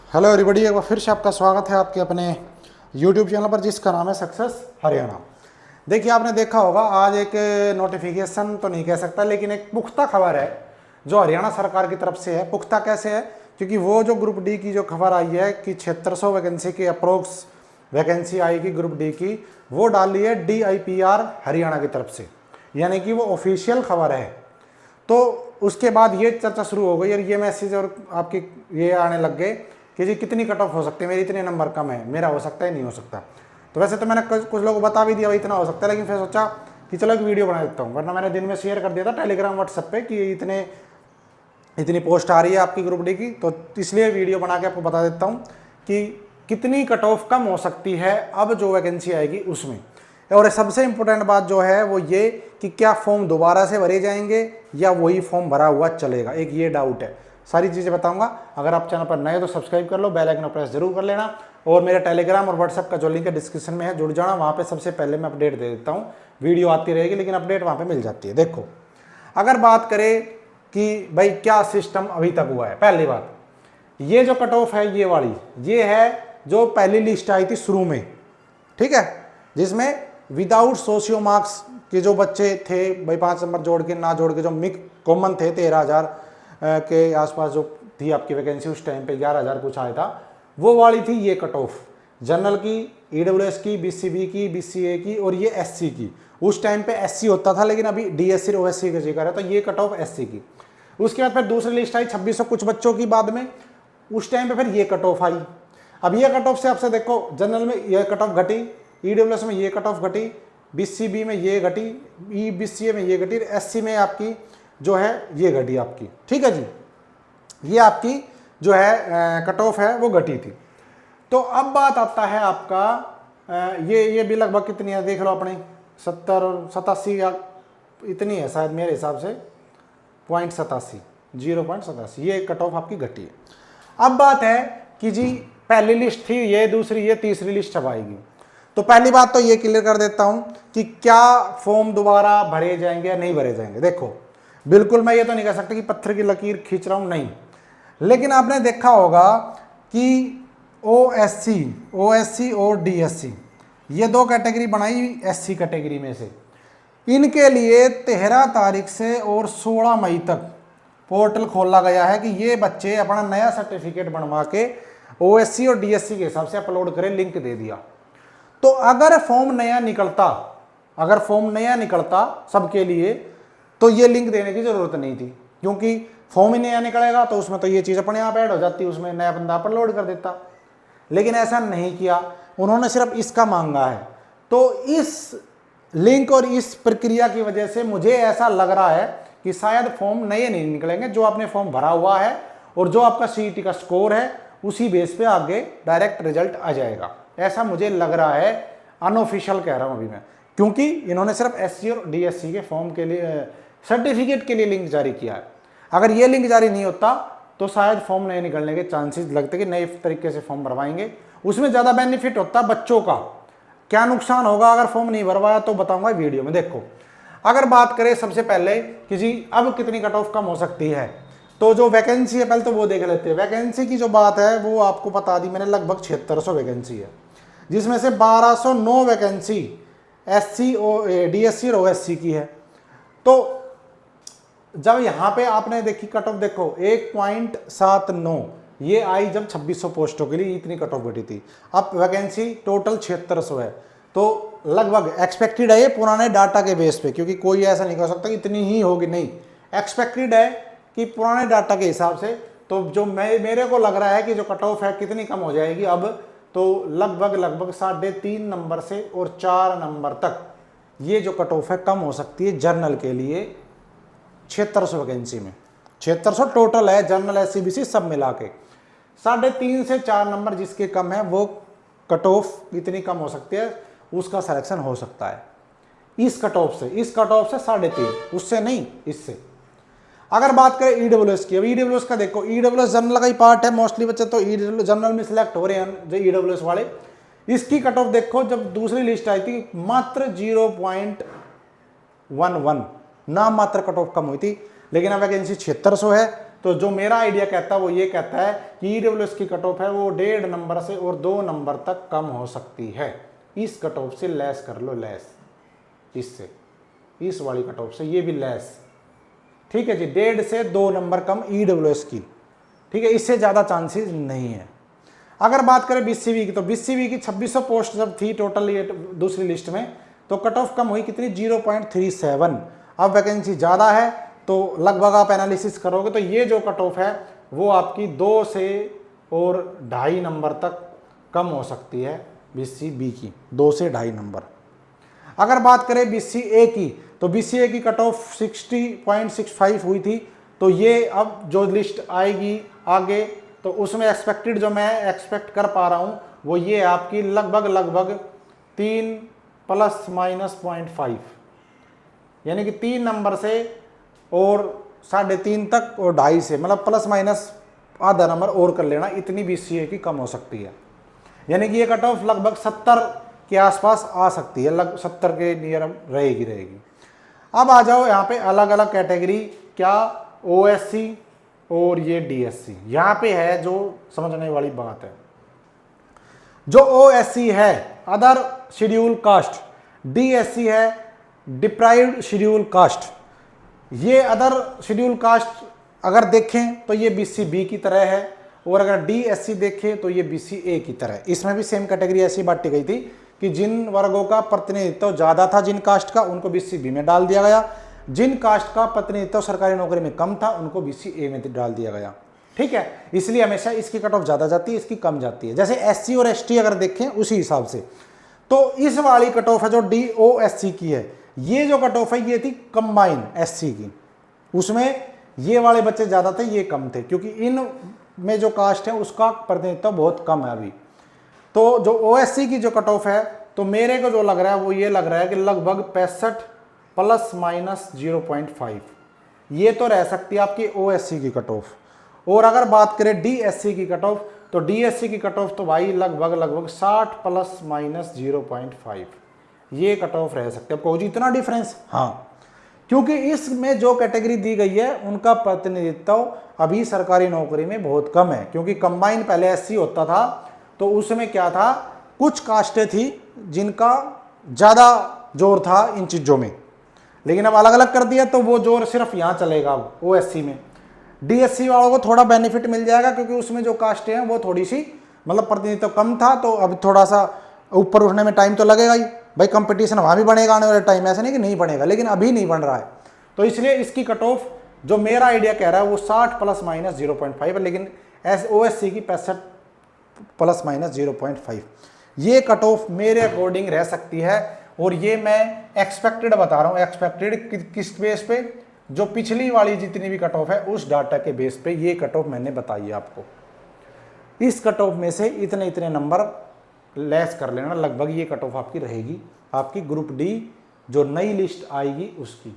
Hello everybody, एक बार फिर से आपका स्वागत है आपके अपने यूट्यूब चैनल पर जिसका नाम है सक्सेस हरियाणा। देखिए, आपने देखा होगा आज एक नोटिफिकेशन तो नहीं कह सकता, लेकिन एक पुख्ता खबर है जो हरियाणा सरकार की तरफ से है। पुख्ता कैसे है? क्योंकि वो जो ग्रुप डी की जो खबर आई है कि 7600 वैकेंसी की अप्रोक्स वैकेंसी आएगी ग्रुप डी की, वो डाली है DIPR हरियाणा की तरफ से, यानी कि वो ऑफिशियल खबर है। तो उसके बाद ये चर्चा शुरू हो गई और ये मैसेज और आपके ये आने लग गए कि जी कितनी कट ऑफ हो सकती है, मेरी इतने नंबर कम है, मेरा हो सकता है नहीं हो सकता। तो वैसे तो मैंने कुछ लोगों को बता भी दिया भाई इतना हो सकता है, लेकिन फिर सोचा कि चलो एक वीडियो बना देता हूँ, वरना मैंने दिन में शेयर कर दिया था टेलीग्राम व्हाट्सएप पे कि इतनी पोस्ट आ रही है आपकी ग्रुप डी की, तो इसलिए वीडियो बना के आपको बता देता हूँ कि कितनी कट ऑफ कम हो सकती है अब जो वैकेंसी आएगी उसमें। और सबसे इंपॉर्टेंट बात जो है वो ये कि क्या फॉर्म दोबारा से भरे जाएंगे या वही फॉर्म भरा हुआ चलेगा, एक ये डाउट है। सारी चीज़ें बताऊंगा। अगर आप चैनल पर नए हो तो सब्सक्राइब कर लो, बेल आइकन प्रेस जरूर कर लेना, और मेरे टेलीग्राम और व्हाट्सएप का जो लिंक है डिस्क्रिप्शन में है, जुड़ जाना। वहाँ पे सबसे पहले मैं अपडेट दे देता हूँ, वीडियो आती रहेगी लेकिन अपडेट वहाँ पे मिल जाती है। देखो, अगर बात करें कि भाई क्या सिस्टम अभी तक हुआ है, पहली बात ये जो कट ऑफ है ये वाली, ये है जो पहली लिस्ट आई थी शुरू में, ठीक है, जिसमें विदाउट सोशियो मार्क्स के जो बच्चे थे भाई 5 नंबर जोड़ के ना जोड़ के जो मिक कॉमन थे 13,000 के आसपास जो थी आपकी वैकेंसी उस टाइम पे, 11,000 कुछ आया था, वो वाली थी ये कट ऑफ। जनरल की, EWS की, BCB की, BCA की और ये SC की। उस टाइम पे SC होता था, लेकिन अभी DSC और OSC का जिक्र है, तो ये कट ऑफ SC की। उसके बाद फिर दूसरी लिस्ट आई 2600 कुछ बच्चों की बाद में, उस टाइम पे फिर ये कट ऑफ आई। अब ये कट ऑफ से आपसे देखो, जनरल में ये कट ऑफ घटी, EWS में ये कट ऑफ घटी, BCB में ये घटी, BCA में ये घटी, SC में आपकी जो है ये घटी आपकी, ठीक है जी। ये आपकी जो है कट ऑफ है वो घटी थी। तो अब बात आता है आपका ये भी लगभग कितनी है देख लो अपने, 70 और 87 या इतनी है शायद मेरे हिसाब से, 0.87 ये कट ऑफ आपकी घटी है। अब बात है कि जी पहली लिस्ट थी ये, दूसरी ये, तीसरी लिस्ट अब आएगी। तो पहली बात तो ये क्लियर कर देता हूं कि क्या फॉर्म दोबारा भरे जाएंगे या नहीं भरे जाएंगे। देखो, बिल्कुल मैं ये तो नहीं कह सकता कि पत्थर की लकीर खींच रहा हूं, नहीं, लेकिन आपने देखा होगा कि OSC और DSC ये दो कैटेगरी बनाई SC कैटेगरी में से, इनके लिए 13 तारीख से और 16 मई तक पोर्टल खोला गया है कि ये बच्चे अपना नया सर्टिफिकेट बनवा के OSC और DSC के हिसाब से अपलोड करें, लिंक दे दिया। तो अगर फॉर्म नया निकलता सबके लिए तो ये लिंक देने की जरूरत नहीं थी, क्योंकि फॉर्म ही नया निकलेगा तो उसमें तो ये चीज़ अपने आप ऐड हो जाती, उसमें नया बंदा अपलोड कर देता। लेकिन ऐसा नहीं किया, उन्होंने सिर्फ इसका मांगा है। तो इस लिंक और इस प्रक्रिया की वजह से मुझे ऐसा लग रहा है कि शायद फॉर्म नए नहीं निकलेंगे, जो आपने फॉर्म भरा हुआ है और जो आपका CET का स्कोर है उसी बेस पे आगे डायरेक्ट रिजल्ट आ जाएगा, ऐसा मुझे लग रहा है। अनऑफिशियल कह रहा हूं अभी मैं, क्योंकि इन्होंने सिर्फ SC और DSC के फॉर्म के लिए, सर्टिफिकेट के लिए लिंक जारी किया है। अगर ये लिंक जारी नहीं होता तो शायद फॉर्म नए निकलने के चांसेस लगते कि नए तरीके से फॉर्म भरवाएंगे, उसमें ज़्यादा बेनिफिट होता बच्चों का। क्या नुकसान होगा अगर फॉर्म नहीं भरवाया तो बताऊंगा वीडियो में। देखो, अगर बात करें सबसे पहले कि जी अब कितनी कट ऑफ कम हो सकती है, तो जो वैकेंसी है पहले तो वो देख लेते हैं। वैकेंसी की जो बात है वो आपको बता दी मैंने, लगभग 7600 वैकेंसी है, जिसमें से 1209 वैकेंसी SC और DSC और OSC की है। तो जब यहाँ पे आपने देखी कट ऑफ, देखो 1.79 ये आई जब 2600 पोस्टों के लिए इतनी कट ऑफ घटी थी। अब वैकेंसी टोटल 7600 है, तो लगभग एक्सपेक्टेड है ये पुराने डाटा के बेस पे, क्योंकि कोई ऐसा नहीं कह सकता कि इतनी ही होगी, नहीं, एक्सपेक्टेड है कि पुराने डाटा के हिसाब से। तो जो मेरे को लग रहा है कि जो कट ऑफ है कितनी कम हो जाएगी अब, तो लगभग 3.5 नंबर से और 4 नंबर तक ये जो कट ऑफ है कम हो सकती है जनरल के लिए। 7600 वैकेंसी में 7600 टोटल है, जनरल SC BC सब मिला के 3.5 से 4 नंबर जिसके कम है वो कट ऑफ इतनी कम हो सकती है, उसका सिलेक्शन हो सकता है इस कट ऑफ से 3.5, उससे नहीं, इससे। अगर बात करें EWS की, अब EWS का देखो, EWS जनरल का ही पार्ट है, मोस्टली बच्चे तो जनरल में सिलेक्ट हो रहे हैं जो EWS वाले। इसकी कट ऑफ देखो, जब दूसरी लिस्ट आई थी मात्र 0.11 नाम मात्र कट ऑफ कम हुई थी, लेकिन अब वैकेंसी 7600 है तो जो मेरा आइडिया कहता है वो ये कहता है कि ईडब्ल्यूएस की कट ऑफ है वो 1.5 नंबर से और 2 नंबर तक कम हो सकती है। इस कट ऑफ से लेस कर लो, लेस, इससे, इस वाली कट ऑफ से, ये भी लेस, ठीक है जी, 1.5 से 2 नंबर कम ईडब्ल्यूएस की, ठीक है, इससे ज़्यादा चांसेस नहीं है। अगर बात करें बीसीबी की, तो बीसीबी की 2600 पोस्ट जब थी टोटल ये दूसरी लिस्ट में, तो कट ऑफ कम हुई कितनी, 0.37। अब वैकेंसी ज़्यादा है तो लगभग आप एनालिसिस करोगे तो ये जो कट ऑफ है वो आपकी 2 से और 2.5 नंबर तक कम हो सकती है बीसीबी की, 2 से 2.5 नंबर। अगर बात करें बीसीए की, तो बीसीए की कट ऑफ 60.65 हुई थी, तो ये अब जो लिस्ट आएगी आगे तो उसमें एक्सपेक्टेड जो मैं एक्सपेक्ट कर पा रहा हूँ वो ये आपकी लगभग 3 ± 0.5, यानी कि 3 नंबर से और 3.5 तक और 2.5 से, मतलब ± नंबर और कर लेना, इतनी बीसीए की कम हो सकती है। यानी कि ये कट ऑफ लगभग 70 के आसपास आ सकती है, लगभग 70 के नियर रहेगी। अब आ जाओ यहाँ पे अलग अलग कैटेगरी, क्या ओएससी और ये डीएससी, यहाँ पे है जो समझने वाली बात है। जो ओएससी है अदर शेड्यूल कास्ट, डीएससी है डिप्राइव्ड शेड्यूल कास्ट। ये अदर शेड्यूल कास्ट अगर देखें तो ये बीसीबी की तरह है, और अगर डीएससी देखें तो ये बीसीए की तरह है। इसमें भी सेम कैटेगरी ऐसी बांटी गई थी कि जिन वर्गों का प्रतिनिधित्व ज़्यादा था जिन कास्ट का, उनको बीसीबी में डाल दिया गया, जिन कास्ट का प्रतिनिधित्व सरकारी नौकरी में कम था उनको बीसीए में डाल दिया गया, ठीक है। इसलिए हमेशा इसकी कट ऑफ ज़्यादा जाती है, इसकी कम जाती है। जैसे एससी और एसटी अगर देखें उसी हिसाब से, तो इस वाली कट ऑफ है जो डीओएससी की है, ये जो कट ऑफ है ये थी कंबाइन एससी की, उसमें ये वाले बच्चे ज़्यादा थे ये कम थे, क्योंकि इन में जो कास्ट है उसका प्रतिनिधित्व बहुत कम है अभी। तो जो ओएससी की जो कट ऑफ है, तो मेरे को जो लग रहा है वो ये लग रहा है कि लगभग 65 ± 0.5 ये तो रह सकती है आपकी ओएससी की कट ऑफ। और अगर बात करें डीएससी की कट ऑफ, तो डीएससी की कट ऑफ तो भाई लगभग 60 ± 0.5 ये कट ऑफ रह सकते हैं। आपको इतना डिफरेंस, हाँ, क्योंकि इसमें जो कैटेगरी दी गई है उनका प्रतिनिधित्व अभी सरकारी नौकरी में बहुत कम है, क्योंकि कंबाइन पहले एससी होता था तो उसमें क्या था, कुछ कास्टें थी जिनका ज़्यादा जोर था इन चीज़ों में, लेकिन अब अलग अलग कर दिया तो वो जोर सिर्फ यहाँ चलेगा अब ओएससी में। डीएससी वालों को थोड़ा बेनिफिट मिल जाएगा क्योंकि उसमें जो कास्टें हैं वो थोड़ी सी मतलब प्रतिनिधित्व कम था, तो अब थोड़ा सा ऊपर उठने में टाइम तो लगेगा ही भाई, कंपटीशन वहाँ भी बनेगा आने वाले टाइम, ऐसा नहीं कि नहीं बनेगा, लेकिन अभी नहीं बन रहा है। तो इसलिए इसकी कट ऑफ जो मेरा आइडिया कह रहा है वो 60 ± 0.5 है, लेकिन ओएससी की 65 ± 0.5 ये कट ऑफ मेरे अकॉर्डिंग रह सकती है। और ये मैं एक्सपेक्टेड बता रहा हूँ, एक्सपेक्टेड किस बेस पे, जो पिछली वाली जितनी भी कट ऑफ है उस डाटा के बेस पे ये कट ऑफ मैंने बताई है आपको। इस कट ऑफ में से इतने इतने नंबर लेस कर लेना, लगभग ये कट ऑफ आपकी रहेगी, आपकी ग्रुप डी जो नई लिस्ट आएगी उसकी।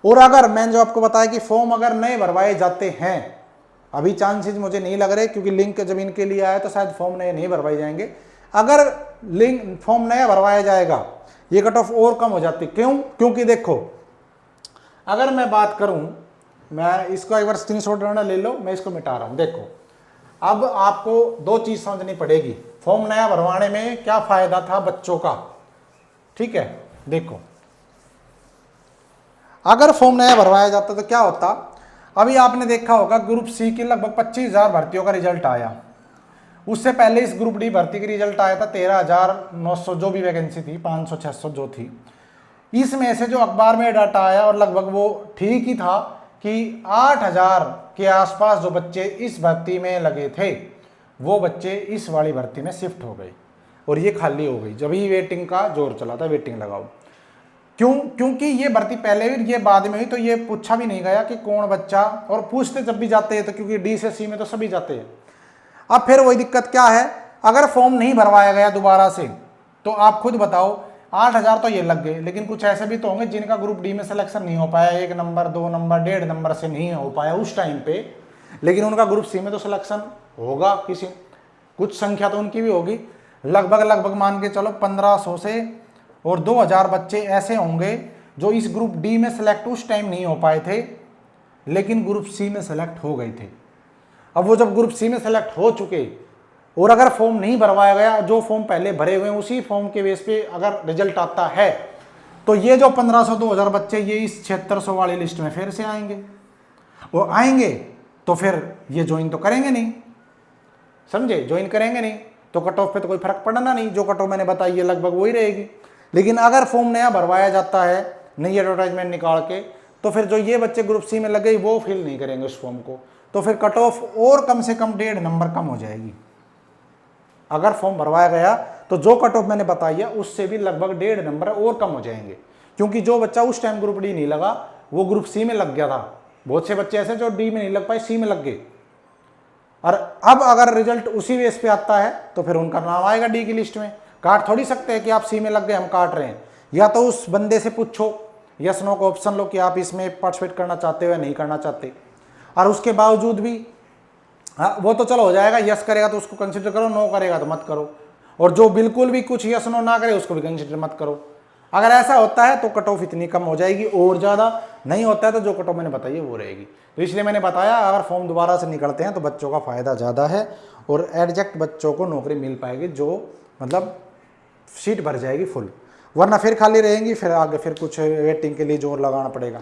और अगर मैंने जो आपको बताया कि फॉर्म अगर नए भरवाए जाते हैं, अभी चांसेस मुझे नहीं लग रहे क्योंकि लिंक जब इनके लिए आया तो शायद फॉर्म नए नहीं भरवाए जाएंगे। अगर लिंक फॉर्म नया भरवाया जाएगा ये कट ऑफ और कम हो जाती। क्यों? क्योंकि देखो अगर मैं बात करूं, मैं इसको एक बार स्क्रीनशॉट ले लो, मैं इसको मिटा रहा हूं। देखो अब आपको दो चीज समझनी पड़ेगी, फॉर्म नया भरवाने में क्या फायदा था बच्चों का, ठीक है। देखो अगर फॉर्म नया भरवाया जाता तो क्या होता, अभी आपने देखा होगा ग्रुप सी की लगभग 25,000 भर्तियों का रिजल्ट आया, उससे पहले इस ग्रुप डी भर्ती की रिजल्ट आया था 13,900 जो भी वैकेंसी थी, 500-600 जो थी। इसमें से जो अखबार में डाटा आया और लगभग वो ठीक ही था कि 8,000 के आसपास जो बच्चे इस भर्ती में लगे थे वो बच्चे इस वाली भर्ती में शिफ्ट हो गए और ये खाली हो गई। जब ही वेटिंग का जोर चला था, वेटिंग लगाओ। क्यों? क्योंकि ये भर्ती पहले हुई, ये बाद में हुई, तो ये पूछा भी नहीं गया कि कौन बच्चा, और पूछते जब भी जाते हैं तो क्योंकि डी से सी में तो सभी जाते हैं। अब फिर वही दिक्कत क्या है, अगर फॉर्म नहीं भरवाया गया दोबारा से तो आप खुद बताओ 8,000 तो ये लग गए, लेकिन कुछ ऐसे भी तो होंगे जिनका ग्रुप डी में सिलेक्शन नहीं हो पाया, 1 नंबर 2 नंबर 1.5 नंबर से नहीं हो पाया उस टाइम पे, लेकिन उनका ग्रुप सी में तो सिलेक्शन होगा, किसी कुछ संख्या तो उनकी भी होगी। लगभग मान के चलो 1,500 से और 2,000 बच्चे ऐसे होंगे जो इस ग्रुप डी में सिलेक्ट उस टाइम नहीं हो पाए थे, लेकिन ग्रुप सी में सेलेक्ट हो गए थे। अब वो जब ग्रुप सी में सेलेक्ट हो चुके और अगर फॉर्म नहीं भरवाया गया, जो फॉर्म पहले भरे हुए हैं उसी फॉर्म के बेस पे अगर रिजल्ट आता है, तो ये जो 1500 2000 बच्चे ये इस 7600 वाली लिस्ट में फिर से आएंगे। वो आएंगे तो फिर ये ज्वाइन तो करेंगे नहीं, समझे, ज्वाइन करेंगे नहीं, तो कट ऑफ पे तो कोई फर्क पड़ना नहीं, जो कट ऑफ मैंने बताई है लगभग वही रहेगी। लेकिन अगर फॉर्म नया भरवाया जाता है, नई एडवर्टाइजमेंट निकाल के, तो फिर जो ये बच्चे ग्रुप सी में लग गए वो फिल नहीं करेंगे उस फॉर्म को, तो फिर कट ऑफ और कम से कम 1.5 नंबर कम हो जाएगी। अगर फॉर्म भरवाया गया तो जो कट ऑफ मैंने बताई है उससे भी लगभग 1.5 नंबर और कम हो जाएंगे, क्योंकि जो बच्चा उस टाइम ग्रुप डी नहीं लगा वो ग्रुप सी में लग गया था। बहुत से बच्चे ऐसे जो डी में नहीं लग पाए, सी में लग गए, और अब अगर रिजल्ट उसी बेस पे आता है तो फिर उनका नाम आएगा डी की लिस्ट में। काट थोड़ी सकते हैं कि आप सी में लग गए हम काट रहे हैं, या तो उस बंदे से पूछो, यस नो का ऑप्शन लो कि आप इसमें पार्टिसिपेट करना चाहते हो या नहीं करना चाहते, और उसके बावजूद भी वो तो चलो हो जाएगा, यस करेगा तो उसको कंसिडर करो, नो करेगा तो मत करो, और जो बिल्कुल भी कुछ यस नो ना करे उसको भी कंसिडर मत करो। अगर ऐसा होता है तो कट ऑफ इतनी कम हो जाएगी, और ज़्यादा नहीं होता है तो जो कट ऑफ मैंने बताई है वो रहेगी। तो इसलिए मैंने बताया अगर फॉर्म दोबारा से निकलते हैं तो बच्चों का फ़ायदा ज़्यादा है, और एडजेक्ट बच्चों को नौकरी मिल पाएगी, जो मतलब सीट भर जाएगी फुल, वरना फिर खाली रहेंगी, फिर आगे फिर कुछ वेटिंग के लिए जोर लगाना पड़ेगा।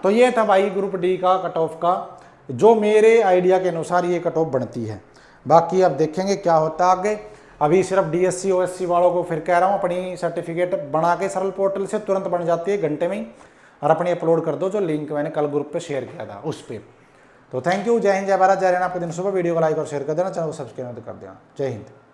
तो ये था भाई ग्रुप डी का कट ऑफ का, जो मेरे आइडिया के अनुसार ये कट ऑफ बनती है। बाकी अब देखेंगे क्या होता है आगे। अभी सिर्फ डीएससी ओएससी वालों को फिर कह रहा हूँ, अपनी सर्टिफिकेट बना के सरल पोर्टल से तुरंत बन जाती है घंटे में ही, और अपनी अपलोड कर दो, जो लिंक मैंने कल ग्रुप पे शेयर किया था उस पर। तो थैंक यू, जय हिंद, जय भारत, जय हरियाणा। आपके दिन सुबह वीडियो को लाइक और शेयर कर देना, चैनल को सब्सक्राइब कर देना। जय हिंद।